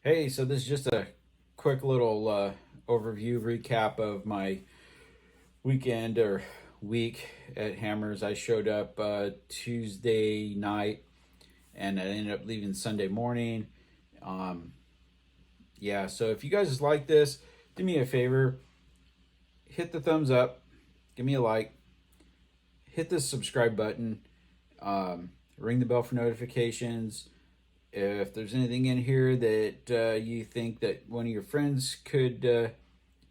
Hey, so this is just a quick little overview recap of my weekend or week at Hammers. I showed up Tuesday night and I ended up leaving Sunday morning. Um, yeah, so if you guys like this, do me a favor, hit the thumbs up, give me a like, hit the subscribe button, ring the bell for notifications. If there's anything in here that you think that one of your friends could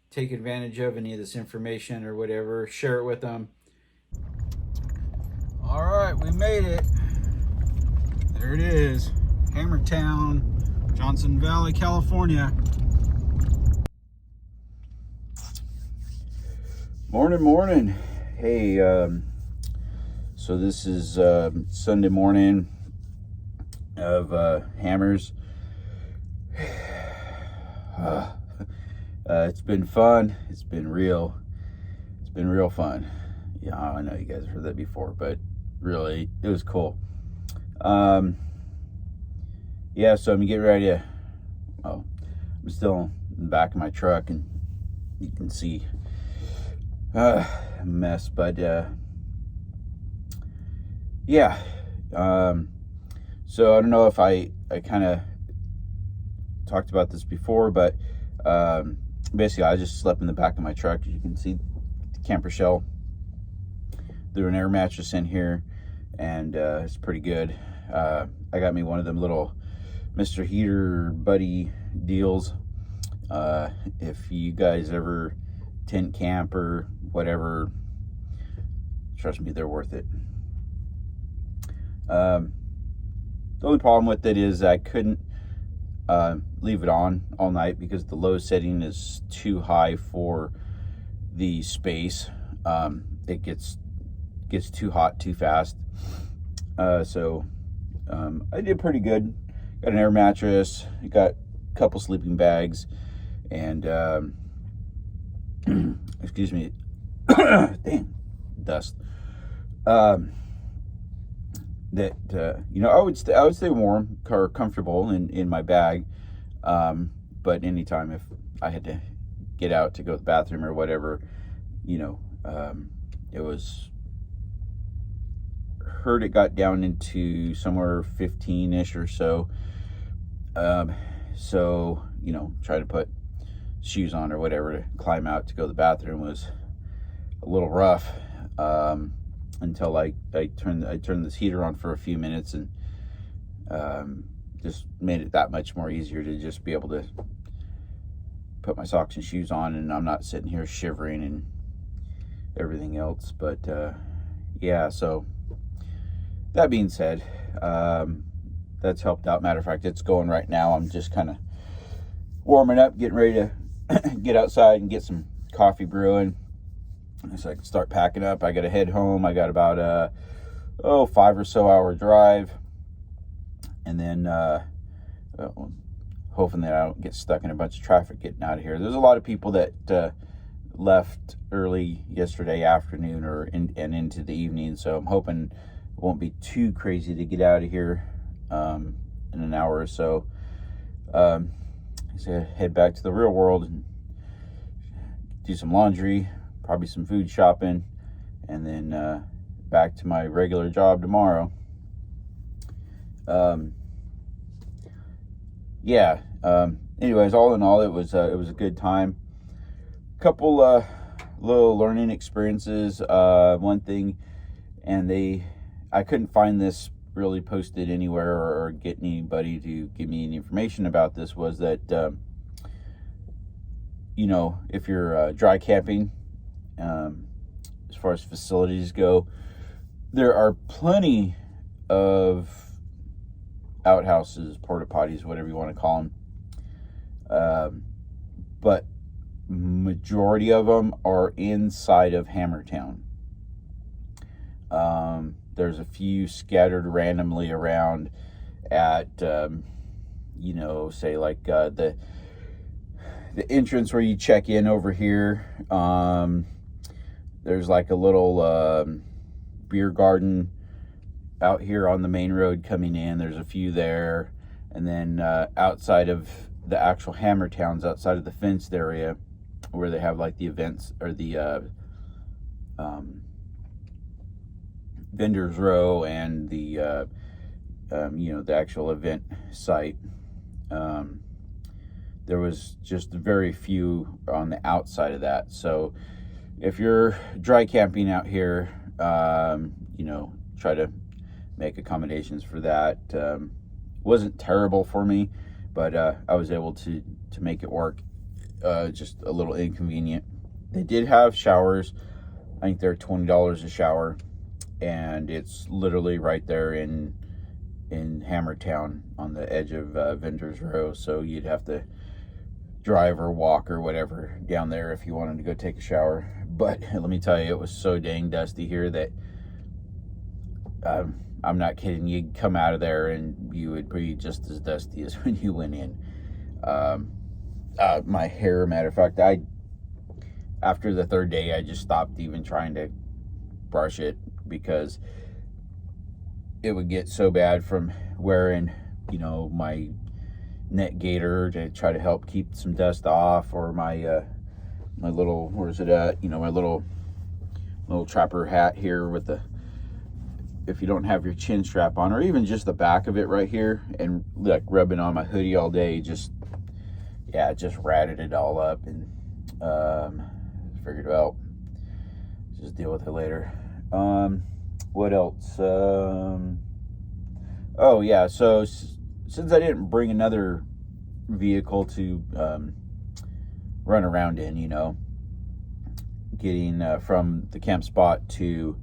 take advantage of, any of this information or whatever, share it with them. All right, we made it. There it is, Hammertown, Johnson Valley, California. Morning. Hey, so this is Sunday morning of Hammers. It's been fun. It's been real fun. Yeah, I know you guys have heard that before, but really, it was cool. Yeah, so I'm getting ready to, I'm still in the back of my truck, and you can see a mess, but yeah. So I don't know if I kind of talked about this before, but basically I just slept in the back of my truck. As you can see, the camper shell. Threw an air mattress in here, and it's pretty good. I got me one of them little Mr. Heater Buddy deals. If you guys ever tent camp or whatever, trust me, they're worth it. The only problem with it is I couldn't leave it on all night because the low setting is too high for the space. It gets too hot too fast. So I did pretty good. Got an air mattress, got a couple sleeping bags, and excuse me, dang, dust. That I would stay warm or comfortable in my bag, but anytime if I had to get out to go to the bathroom or whatever, it was heard it got down into somewhere 15-ish or so. So try to put shoes on or whatever to climb out to go to the bathroom was a little rough. Until I turned this heater on for a few minutes, and just made it that much more easier to just be able to put my socks and shoes on, and I'm not sitting here shivering and everything else. But yeah, so that being said, that's helped out. Matter of fact, it's going right now. I'm just kind of warming up, getting ready to get outside and get some coffee brewing, so I can start packing up. I got to head home. I got about a 5 or so hour drive, and then hoping that I don't get stuck in a bunch of traffic getting out of here. There's a lot of people that left early yesterday afternoon and into the evening, so I'm hoping it won't be too crazy to get out of here in an hour or so. So head back to the real world and do some laundry, probably some food shopping, and then back to my regular job tomorrow. Anyways, all in all, it was a good time. Couple little learning experiences. One thing, and I couldn't find this really posted anywhere or get anybody to give me any information about this, was that if you're dry camping, as far as facilities go, there are plenty of outhouses, porta potties, whatever you want to call them, but majority of them are inside of Hammertown. There's a few scattered randomly around at say like the entrance where you check in over here. There's like a little beer garden out here on the main road coming in. There's a few there. And then outside of the actual hammer towns outside of the fenced area where they have like the events or the vendors row and the the actual event site. There was just very few on the outside of that. So if you're dry camping out here, try to make accommodations for that. Wasn't terrible for me, but I was able to make it work. Just a little inconvenient. They did have showers. I think they're $20 a shower, and it's literally right there in Hammertown on the edge of Vendors Row. So you'd have to drive or walk or whatever down there if you wanted to go take a shower. But let me tell you, it was so dang dusty here that I'm not kidding. You'd come out of there and you would be just as dusty as when you went in. My hair, matter of fact, after the third day, I just stopped even trying to brush it because it would get so bad from wearing, my net gaiter to try to help keep some dust off, or my my little, where's it at? My little trapper hat here with the, if you don't have your chin strap on, or even just the back of it right here, and like rubbing on my hoodie all day, just ratted it all up, and figured, well, just deal with it later. What else? Oh yeah, so since I didn't bring another vehicle to run around in, getting from the camp spot to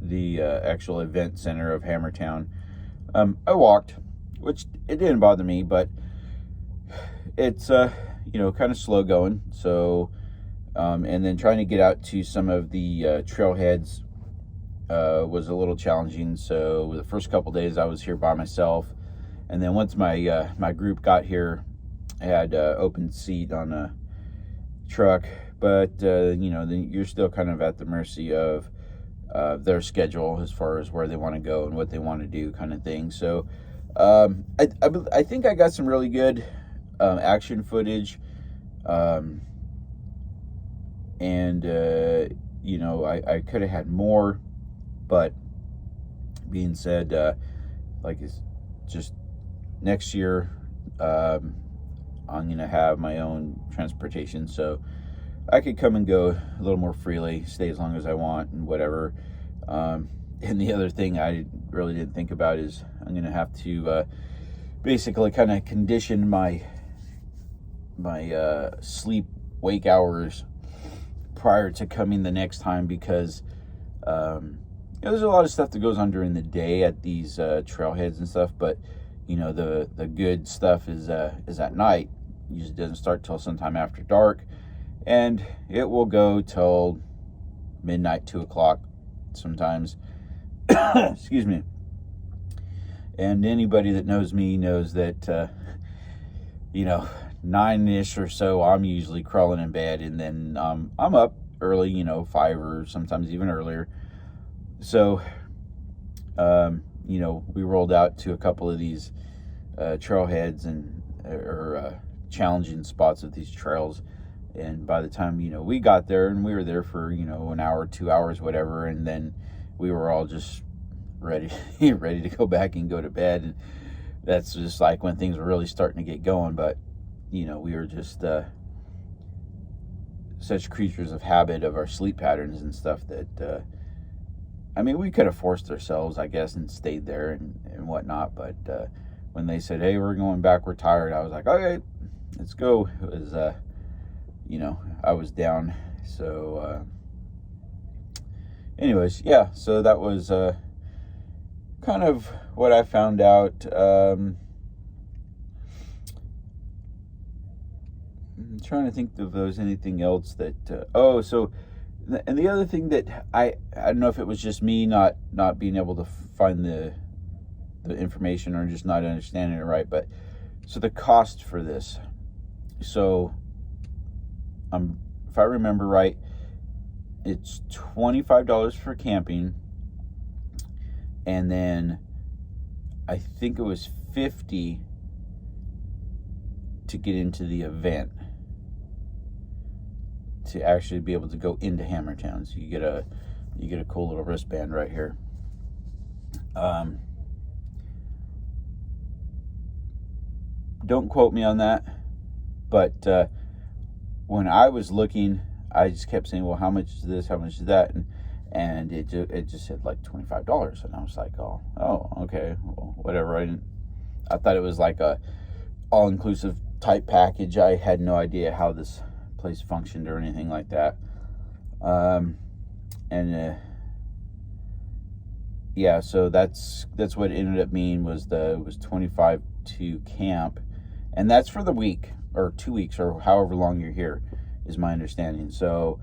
the actual event center of Hammertown, I walked, which it didn't bother me, but it's kind of slow going. So and then trying to get out to some of the trailheads was a little challenging. So the first couple days I was here by myself, and then once my my group got here, I had open seat on a truck. But then you're still kind of at the mercy of their schedule as far as where they want to go and what they want to do, kind of thing. So I think I got some really good action footage, and I could have had more, but being said, like, it's just next year, I'm gonna have my own transportation, so I could come and go a little more freely, stay as long as I want and whatever. And the other thing I really didn't think about is I'm gonna have to basically kind of condition my sleep wake hours prior to coming the next time, because there's a lot of stuff that goes on during the day at these trailheads and stuff, but the good stuff is at night. It usually doesn't start till sometime after dark, and it will go till midnight, 2 o'clock sometimes. Excuse me. And anybody that knows me knows that 9-ish or so, I'm usually crawling in bed, and then I'm up early, 5 or sometimes even earlier. So we rolled out to a couple of these trailheads or challenging spots of these trails, and by the time we got there, and we were there for an hour, 2 hours, whatever, and then we were all just ready to go back and go to bed. And that's just like when things were really starting to get going. But we were just such creatures of habit of our sleep patterns and stuff that we could have forced ourselves, I guess, and stayed there and whatnot. But when they said, "Hey, we're going back, we're tired," I was like, "Okay, let's go." It was I was down. So anyways, yeah, so that was kind of what I found out. I'm trying to think if there was anything else that and the other thing that I don't know if it was just me not being able to find the information or just not understanding it right, but so the cost for this, so if I remember right, it's $25 for camping, and then I think it was $50 to get into the event, to actually be able to go into Hammertown. So you get a cool little wristband right here. Don't quote me on that, but when I was looking, I just kept saying, well, how much is this, how much is that, and it just said like $25, and I was like, oh, okay, well, whatever. I thought it was like a all-inclusive type package. I had no idea how this place functioned or anything like that. Yeah, so that's what it ended up being, was $25 to camp, and that's for the week or 2 weeks or however long you're here, is my understanding. So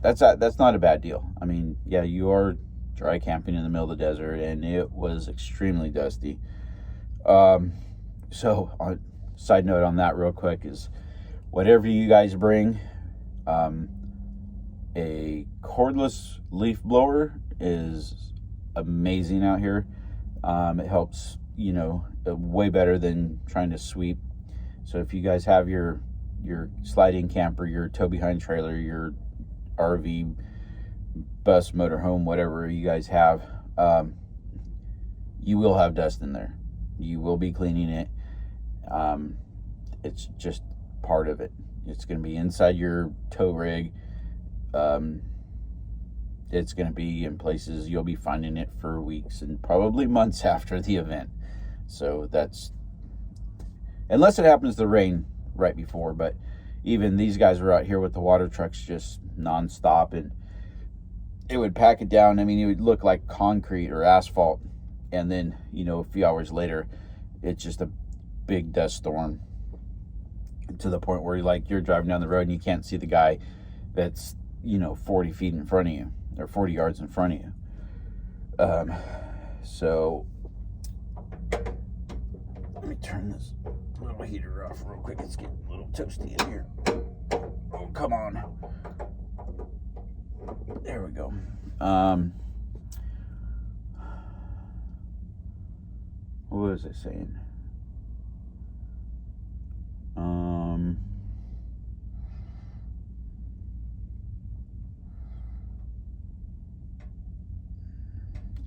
that's not a bad deal. I mean, yeah, you are dry camping in the middle of the desert, and it was extremely dusty. So side note on that real quick is, whatever you guys bring, a cordless leaf blower is amazing out here. It helps, way better than trying to sweep. So if you guys have your sliding camper, your tow behind trailer, your RV, bus, motorhome, whatever you guys have, you will have dust in there. You will be cleaning it. It's just part of it. It's going to be inside your tow rig. It's going to be in places you'll be finding it for weeks and probably months after the event. So that's, unless it happens to rain right before. But even these guys were out here with the water trucks just nonstop, and it would pack it down. I mean, it would look like concrete or asphalt, and then a few hours later, it's just a big dust storm, to the point where you're driving down the road and you can't see the guy that's 40 feet in front of you, or 40 yards in front of you. So let me turn this little heater off real quick. It's getting a little toasty in here. Oh, come on. There we go. What was I saying?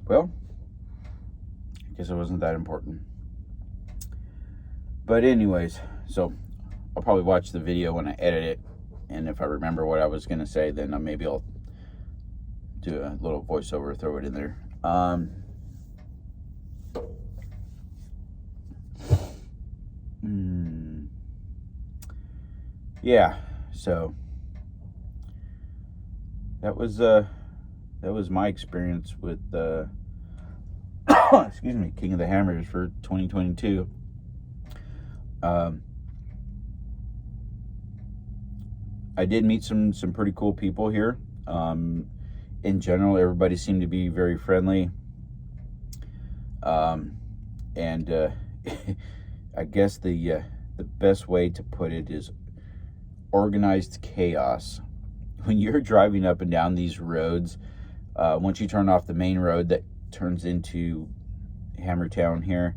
Well, I guess it wasn't that important. But anyways, so I'll probably watch the video when I edit it, and if I remember what I was going to say, then maybe I'll do a little voiceover, throw it in there. Yeah, so that was my experience with excuse me, King of the Hammers for 2022. I did meet some pretty cool people here. In general, everybody seemed to be very friendly. And I guess the best way to put it is organized chaos. When you're driving up and down these roads, once you turn off the main road that turns into Hammertown here,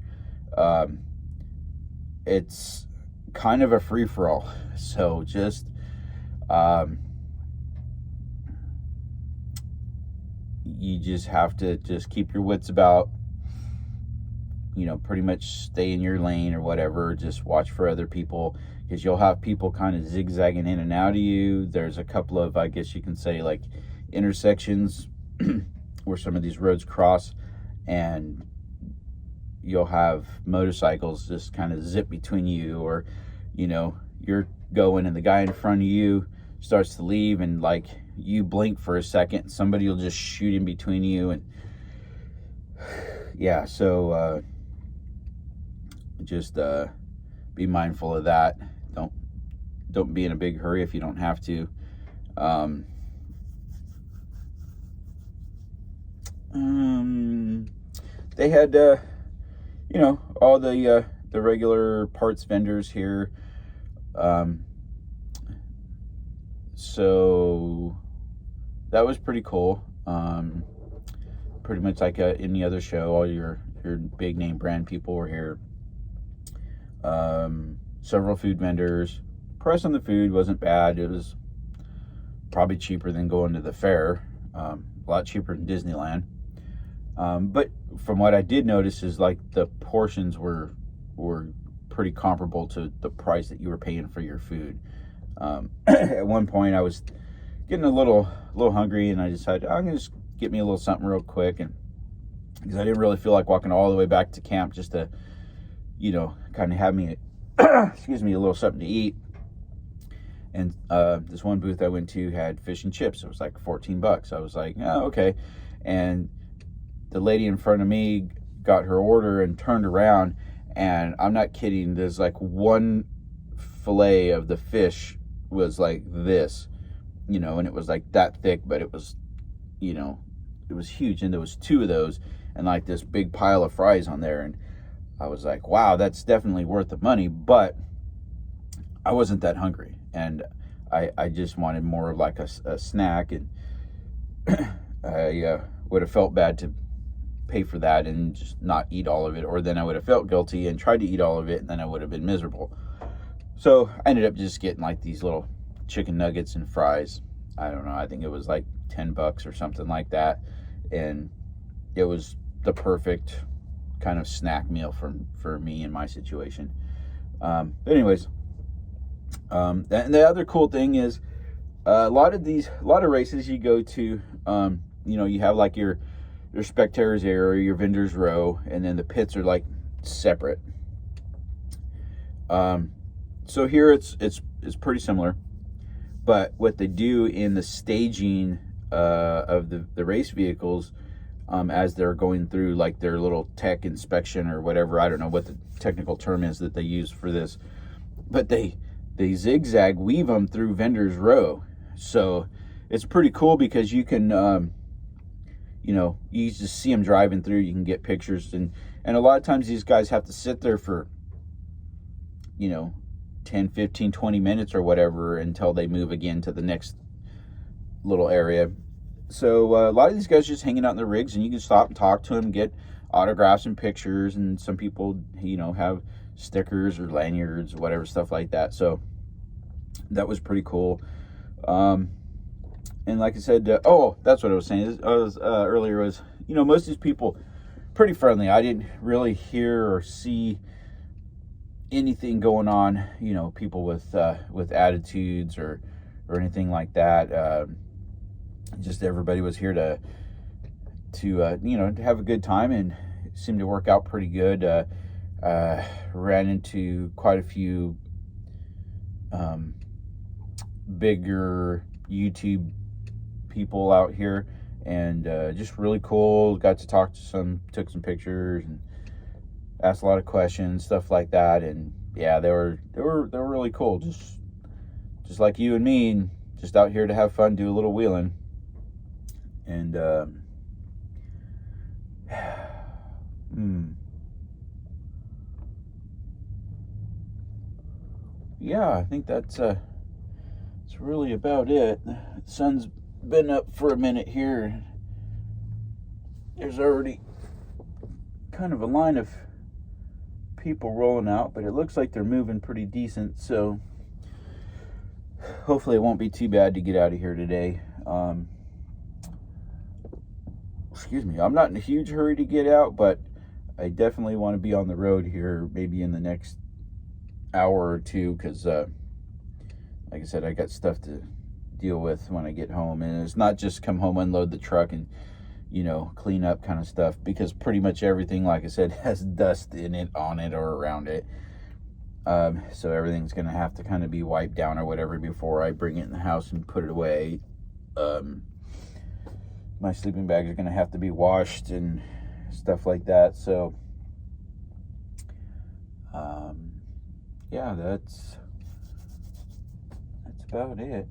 it's kind of a free-for-all. So just you just have to just keep your wits about, pretty much stay in your lane or whatever. Just watch for other people, because you'll have people kind of zigzagging in and out of you. There's a couple of, I guess you can say, like intersections where some of these roads cross, and you'll have motorcycles just kind of zip between you, or you're going and the guy in front of you starts to leave, and like you blink for a second, somebody will just shoot in between you. And yeah, so just be mindful of that. Don't be in a big hurry if you don't have to. They had all the regular parts vendors here. So that was pretty cool. Pretty much like any other show, all your big name brand people were here. several food vendors. Price on the food wasn't bad. It was probably cheaper than going to the fair, a lot cheaper than Disneyland. But from what I did notice is like the portions were pretty comparable to the price that you were paying for your food. At one point I was getting a little hungry, and I decided I'm gonna just get me a little something real quick, and because I didn't really feel like walking all the way back to camp just to, kind of have me, excuse me, a little something to eat. And this one booth I went to had fish and chips. It was like $14. I was like, oh, okay. And the lady in front of me got her order and turned around, and I'm not kidding, there's like one fillet of the fish was like this, and it was like that thick, but it was, it was huge. And there was two of those and like this big pile of fries on there. And I was like, wow, that's definitely worth the money. But I wasn't that hungry, and I just wanted more of like a snack. And I would have felt bad to pay for that and just not eat all of it, or then I would have felt guilty and tried to eat all of it, and then I would have been miserable. So I ended up just getting like these little chicken nuggets and fries. I don't know, I think it was like $10 or something like that, and it was the perfect kind of snack meal for me in my situation. But anyways, and the other cool thing is a lot of races you go to, you have like your spectators area, your vendors row, and then the pits are like separate. So here it's pretty similar, but what they do in the staging of the race vehicles, as they're going through like their little tech inspection or whatever, I don't know what the technical term is that they use for this, but they zigzag weave them through vendors row. So it's pretty cool because you can you just see them driving through, you can get pictures, and a lot of times these guys have to sit there for 10, 15, 20 minutes or whatever until they move again to the next little area. So a lot of these guys just hanging out in the rigs, and you can stop and talk to them, get autographs and pictures, and some people have stickers or lanyards or whatever, stuff like that. So that was pretty cool. And like I said, that's what I was saying. Earlier was, most of these people pretty friendly. I didn't really hear or see anything going on, people with attitudes or anything like that. Just everybody was here to have a good time, and it seemed to work out pretty good. Ran into quite a few bigger YouTube people out here, and just really cool. Got to talk to some, took some pictures, and asked a lot of questions, stuff like that. And yeah, they were really cool, just like you and me, and just out here to have fun, do a little wheeling. And yeah, I think that's really about it. The sun's been up for a minute here. There's already kind of a line of people rolling out, but it looks like they're moving pretty decent, so hopefully it won't be too bad to get out of here today. Excuse me, I'm not in a huge hurry to get out, but I definitely want to be on the road here maybe in the next hour or two, because like I said, I got stuff to deal with when I get home, and it's not just come home, unload the truck, and clean up kind of stuff, because pretty much everything, like I said, has dust in it, on it, or around it. So everything's gonna have to kind of be wiped down or whatever before I bring it in the house and put it away. My sleeping bags are gonna have to be washed and stuff like that. So yeah, that's about it.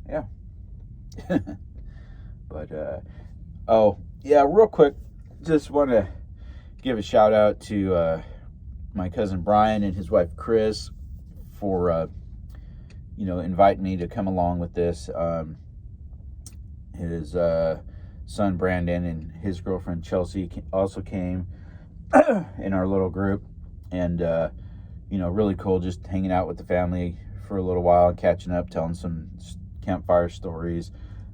Yeah. But oh yeah, real quick, just want to give a shout out to my cousin Brian and his wife Chris for inviting me to come along with this. His son Brandon and his girlfriend Chelsea also came in our little group, and really cool just hanging out with the family for a little while, catching up, telling some campfire stories.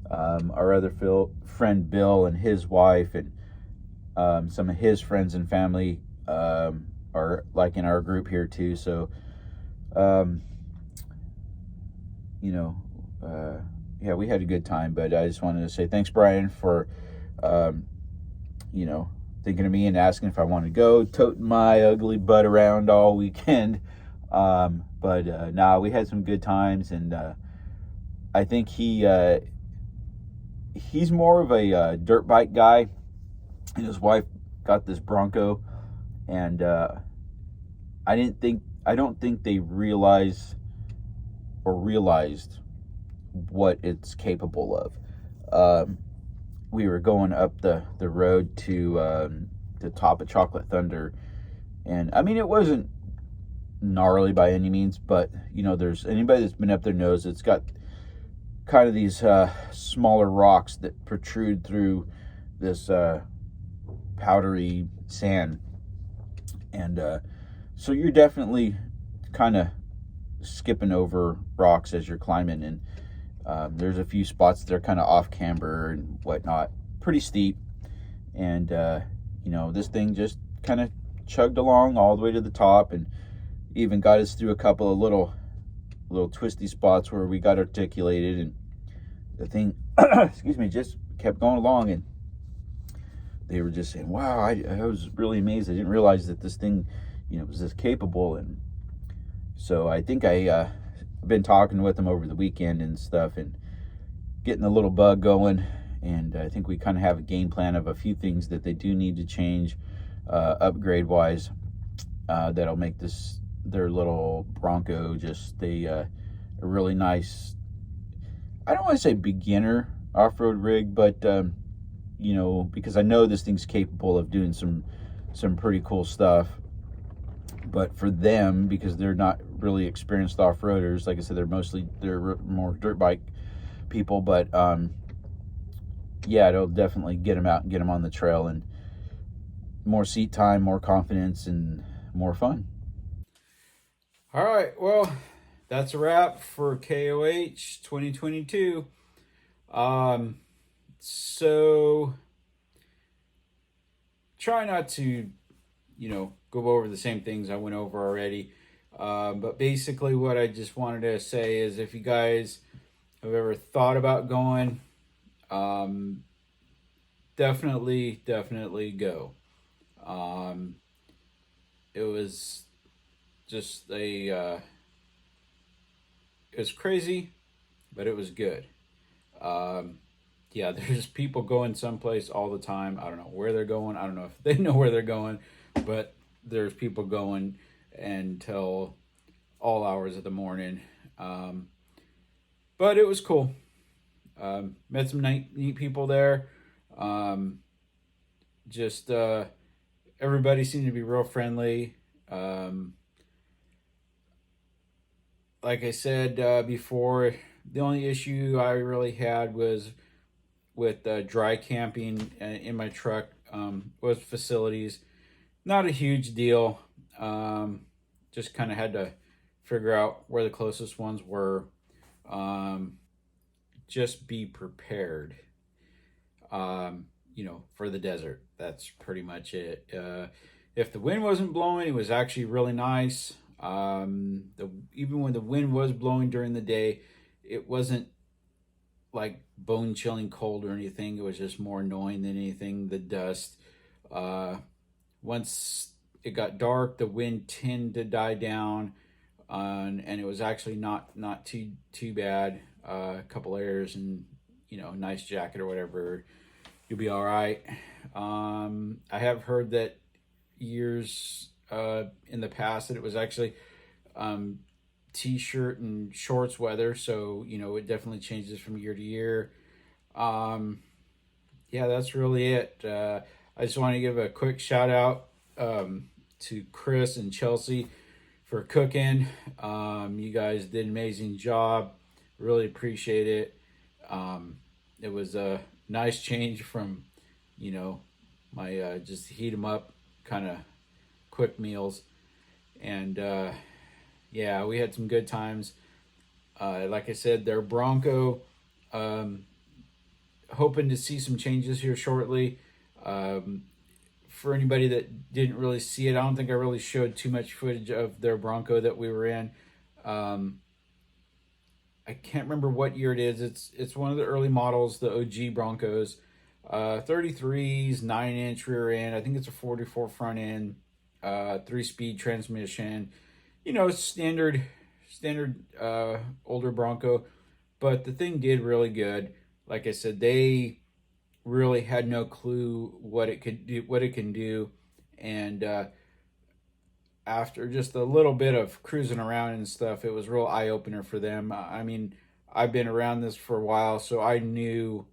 Our other friend Bill and his wife and some of his friends and family are like in our group here too. So, yeah, we had a good time. But I just wanted to say thanks, Brian, for thinking of me and asking if I want to go, toting my ugly butt around all weekend. But we had some good times, and I think he's more of a dirt bike guy, and his wife got this Bronco, and I don't think they realized what it's capable of. We were going up the road to the top of Chocolate Thunder, and I mean, it wasn't gnarly by any means, but there's anybody that's been up there knows it's got kind of these smaller rocks that protrude through this powdery sand, and so you're definitely kind of skipping over rocks as you're climbing, and there's a few spots that are kind of off camber and whatnot, pretty steep, and this thing just kind of chugged along all the way to the top, and even got us through a couple of little twisty spots where we got articulated, and the thing excuse me, just kept going along. And they were just saying, wow, I was really amazed. I didn't realize that this thing was this capable. And so I think I've been talking with them over the weekend and stuff, and getting a little bug going, and I think we kind of have a game plan of a few things that they do need to change upgrade wise, that'll make their little Bronco just a really nice, I don't want to say beginner off-road rig, but because I know this thing's capable of doing some pretty cool stuff. But for them, because they're not really experienced off-roaders, like I said, they're more dirt bike people, but it'll definitely get them out and get them on the trail, and more seat time, more confidence, and more fun. All right, well, that's a wrap for KOH 2022. So try not to, go over the same things I went over already. But basically what I just wanted to say is, if you guys have ever thought about going, definitely go. It was just it was crazy, but it was good. There's people going someplace all the time. I don't know where they're going. I don't know if they know where they're going, but there's people going until all hours of the morning. But it was cool. Met some neat people there. Everybody seemed to be real friendly. Like I said before, the only issue I really had was with dry camping in my truck, was facilities. Not a huge deal. Just kind of had to figure out where the closest ones were. Just be prepared, for the desert. That's pretty much it. If the wind wasn't blowing, it was actually really nice. Even when the wind was blowing during the day, it wasn't like bone chilling cold or anything. It was just more annoying than anything. The dust. Once it got dark, the wind tended to die down, and it was actually not too bad. A couple layers and nice jacket or whatever, you'll be all right. I have heard that years in the past that it was actually t-shirt and shorts weather, so it definitely changes from year to year. That's really it. I just want to give a quick shout out to Chris and Chelsea for cooking. You guys did an amazing job. Really appreciate it. It was nice change from, you know, my just heat them up kind of quick meals. And yeah, we had some good times. Like I said, their Bronco, um, hoping to see some changes here shortly. Um, for anybody that didn't really see it, I don't think I really showed too much footage of their Bronco that we were in. Um, I can't remember what year it is. It's one of the early models, the OG Broncos. 33s, 9-inch rear end. I think it's a 44 front end, 3-speed transmission. You know, standard older Bronco. But the thing did really good. Like I said, they really had no clue what it could do, what it can do, and after just a little bit of cruising around and stuff, it was real eye opener for them. I mean, I've been around this for a while, so I knew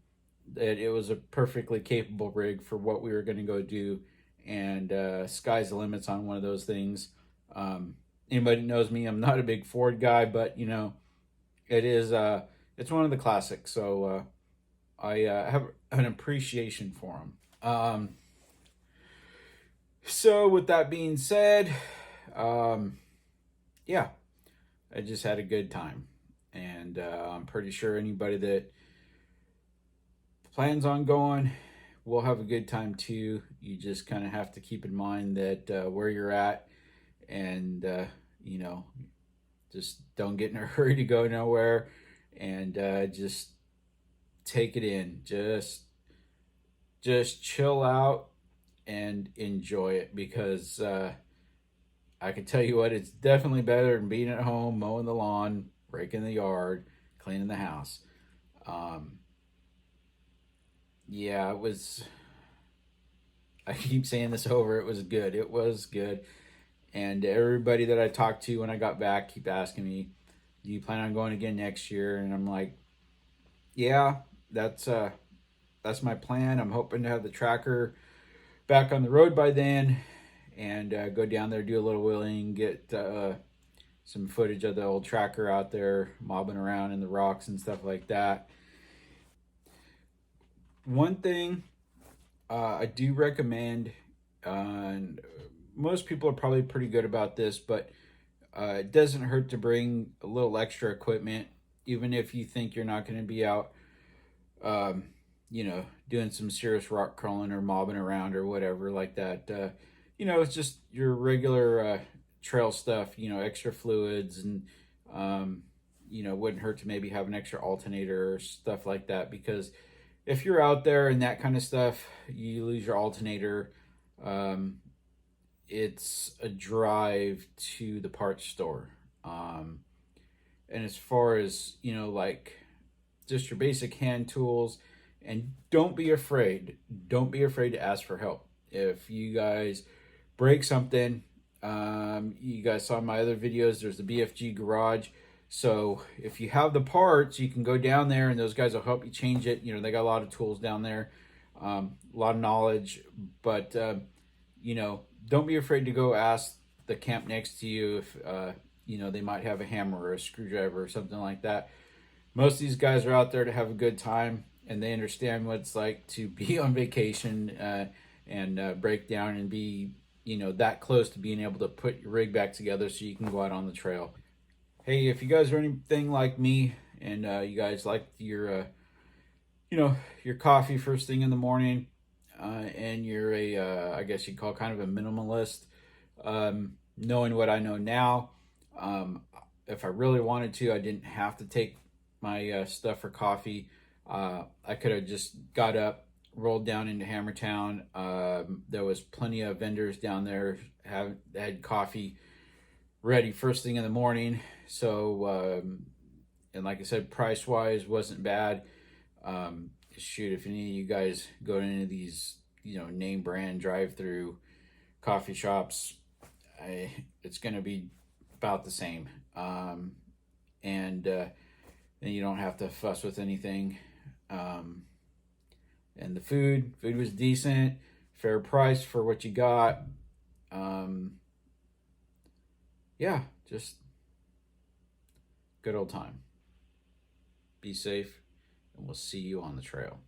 that it was a perfectly capable rig for what we were going to go do, and sky's the limits on one of those things. Anybody knows me, I'm not a big Ford guy, but you know, it is it's one of the classics. So I have an appreciation for them. So with that being said, um, yeah, I just had a good time, and I'm pretty sure anybody that plans on going will have a good time too. You just kind of have to keep in mind that where you're at, and you know, just don't get in a hurry to go nowhere, and just take it in. Just chill out and enjoy it, because I can tell you what, it's definitely better than being at home, mowing the lawn, raking the yard, cleaning the house. Um, yeah, it was. I keep saying this over. It was good. It was good. And everybody that I talked to when I got back keep asking me, "Do you plan on going again next year?" And I'm like, "Yeah, that's my plan. I'm hoping to have the tracker back on the road by then, and go down there, do a little wheeling, get some footage of the old tracker out there mobbing around in the rocks and stuff like that." One thing I do recommend, and most people are probably pretty good about this, but it doesn't hurt to bring a little extra equipment, even if you think you're not going to be out, um, you know, doing some serious rock crawling or mobbing around or whatever like that. You know, it's just your regular trail stuff, you know, extra fluids, and, um, you know, wouldn't hurt to maybe have an extra alternator or stuff like that, because if you're out there and that kind of stuff, you lose your alternator. Um, it's a drive to the parts store. Um, and as far as, you know, like just your basic hand tools, and don't be afraid to ask for help. If you guys break something, you guys saw my other videos, there's the BFG garage. So if you have the parts, you can go down there and those guys will help you change it. You know, they got a lot of tools down there, a lot of knowledge. But you know, don't be afraid to go ask the camp next to you if you know, they might have a hammer or a screwdriver or something like that. Most of these guys are out there to have a good time, and they understand what it's like to be on vacation, and break down and be, you know, that close to being able to put your rig back together so you can go out on the trail. Hey, if you guys are anything like me, and you guys like your you know, your coffee first thing in the morning, and you're a I guess you'd call kind of a minimalist, knowing what I know now, um, if I really wanted to, I didn't have to take my stuff for coffee. I could have just got up, rolled down into Hammertown. There was plenty of vendors down there had coffee ready first thing in the morning. So and like I said, price wise wasn't bad. Shoot, if any of you guys go to any of these, you know, name brand drive through coffee shops, it's going to be about the same. And then you don't have to fuss with anything. And the food was decent, fair price for what you got. Yeah, just good old time. Be safe, and we'll see you on the trail.